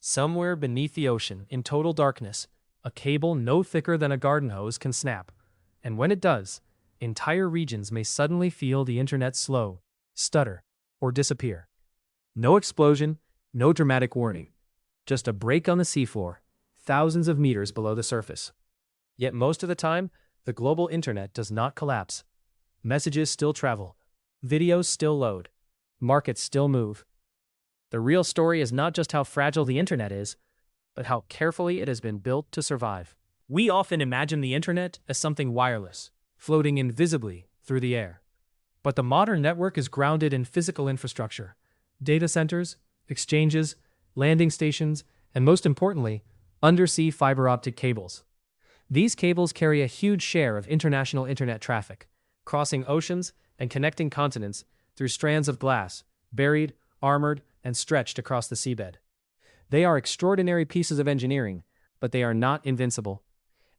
Somewhere beneath the ocean, in total darkness, a cable no thicker than a garden hose can snap. And when it does, entire regions may suddenly feel the internet slow, stutter, or disappear. No explosion, no dramatic warning. Just a break on the seafloor, thousands of meters below the surface. Yet most of the time, the global internet does not collapse. Messages still travel. Videos still load. Markets still move. The real story is not just how fragile the internet is, but how carefully it has been built to survive. We often imagine the internet as something wireless, floating invisibly through the air. But the modern network is grounded in physical infrastructure: data centers, exchanges, landing stations, and most importantly, undersea fiber-optic cables. These cables carry a huge share of international internet traffic, crossing oceans and connecting continents through strands of glass, buried, armored, and stretched across the seabed. They are extraordinary pieces of engineering, but they are not invincible.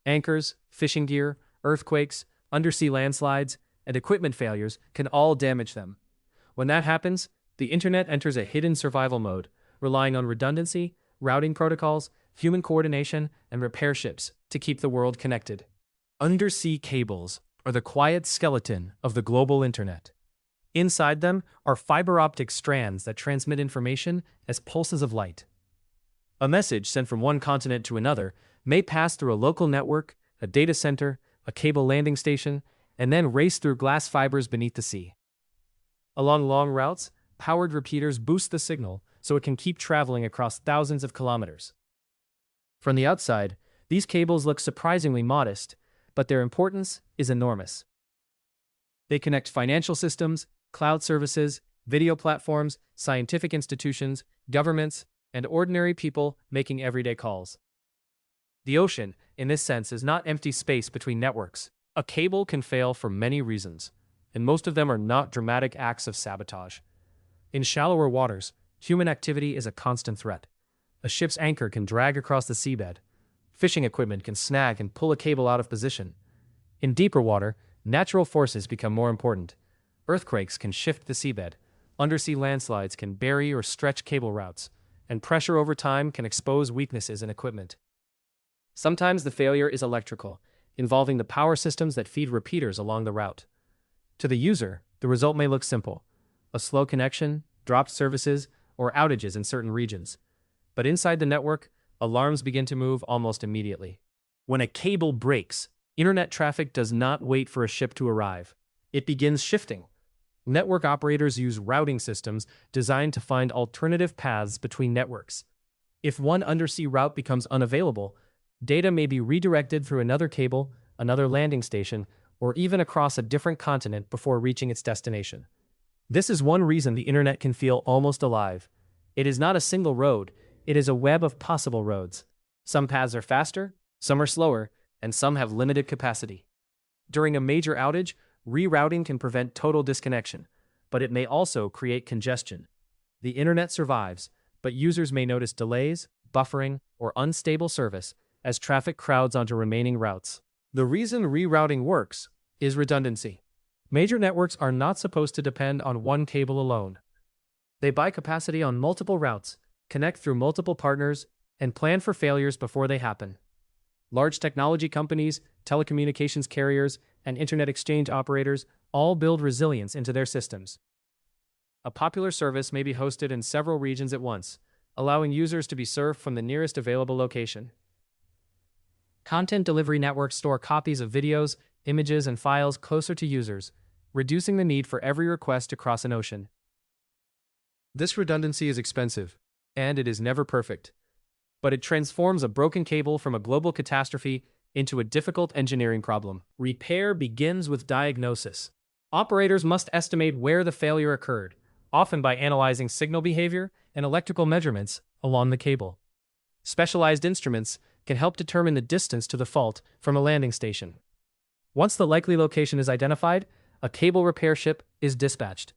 Anchors, fishing gear, earthquakes, undersea landslides, and equipment failures can all damage them. When that happens, the internet enters a hidden survival mode, relying on redundancy, routing protocols, human coordination, and repair ships to keep the world connected. Undersea cables are the quiet skeleton of the global internet. Inside them are fiber-optic strands that transmit information as pulses of light. A message sent from one continent to another may pass through a local network, a data center, a cable landing station, and then race through glass fibers beneath the sea. Along long routes, powered repeaters boost the signal so it can keep traveling across thousands of kilometers. From the outside, these cables look surprisingly modest, but their importance is enormous. They connect financial systems, cloud services, video platforms, scientific institutions, governments, and ordinary people making everyday calls. The ocean, in this sense, is not empty space between networks. A cable can fail for many reasons, and most of them are not dramatic acts of sabotage. In shallower waters, human activity is a constant threat. A ship's anchor can drag across the seabed. Fishing equipment can snag and pull a cable out of position. In deeper water, natural forces become more important. Earthquakes can shift the seabed. Undersea landslides can bury or stretch cable routes, and pressure over time can expose weaknesses in equipment. Sometimes the failure is electrical, involving the power systems that feed repeaters along the route. To the user, the result may look simple: a slow connection, dropped services, or outages in certain regions. But inside the network, alarms begin to move almost immediately. When a cable breaks, internet traffic does not wait for a ship to arrive. It begins shifting. Network operators use routing systems designed to find alternative paths between networks. If one undersea route becomes unavailable, data may be redirected through another cable, another landing station, or even across a different continent before reaching its destination. This is one reason the internet can feel almost alive. It is not a single road, it is a web of possible roads. Some paths are faster, some are slower, and some have limited capacity. During a major outage, rerouting can prevent total disconnection, but it may also create congestion. The internet survives, but users may notice delays, buffering, or unstable service as traffic crowds onto remaining routes. The reason rerouting works is redundancy. Major networks are not supposed to depend on one cable alone. They buy capacity on multiple routes, connect through multiple partners, and plan for failures before they happen. Large technology companies, telecommunications carriers, and internet exchange operators all build resilience into their systems. A popular service may be hosted in several regions at once, allowing users to be served from the nearest available location. Content delivery networks store copies of videos, images, and files closer to users, reducing the need for every request to cross an ocean. This redundancy is expensive, and it is never perfect. But it transforms a broken cable from a global catastrophe into a difficult engineering problem. Repair begins with diagnosis. Operators must estimate where the failure occurred, often by analyzing signal behavior and electrical measurements along the cable. Specialized instruments can help determine the distance to the fault from a landing station. Once the likely location is identified, a cable repair ship is dispatched.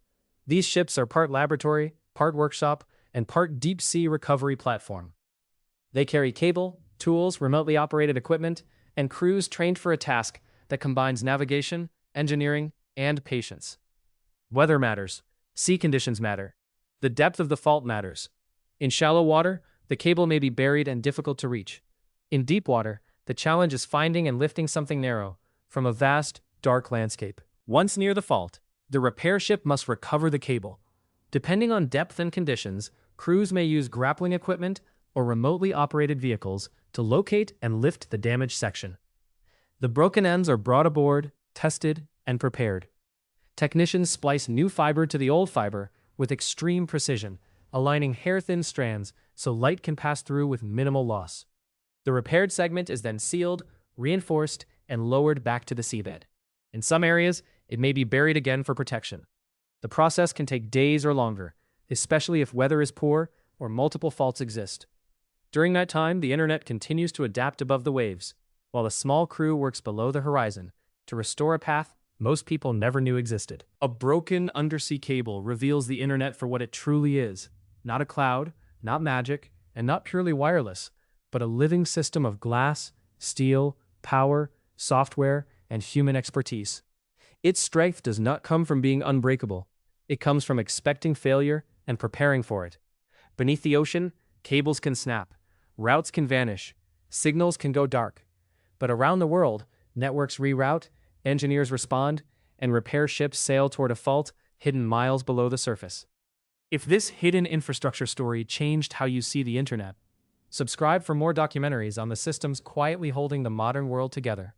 These ships are part laboratory, part workshop, and part deep-sea recovery platform. They carry cable, tools, remotely operated equipment, and crews trained for a task that combines navigation, engineering, and patience. Weather matters. Sea conditions matter. The depth of the fault matters. In shallow water, the cable may be buried and difficult to reach. In deep water, the challenge is finding and lifting something narrow from a vast, dark landscape. Once near the fault, the repair ship must recover the cable. Depending on depth and conditions, crews may use grappling equipment or remotely operated vehicles to locate and lift the damaged section. The broken ends are brought aboard, tested, and prepared. Technicians splice new fiber to the old fiber with extreme precision, aligning hair-thin strands so light can pass through with minimal loss. The repaired segment is then sealed, reinforced, and lowered back to the seabed. In some areas, it may be buried again for protection. The process can take days or longer, especially if weather is poor or multiple faults exist. During that time, the internet continues to adapt above the waves, while a small crew works below the horizon to restore a path most people never knew existed. A broken undersea cable reveals the internet for what it truly is: not a cloud, not magic, and not purely wireless, but a living system of glass, steel, power, software, and human expertise. Its strength does not come from being unbreakable. It comes from expecting failure and preparing for it. Beneath the ocean, cables can snap, routes can vanish, signals can go dark. But around the world, networks reroute, engineers respond, and repair ships sail toward a fault hidden miles below the surface. If this hidden infrastructure story changed how you see the internet, subscribe for more documentaries on the systems quietly holding the modern world together.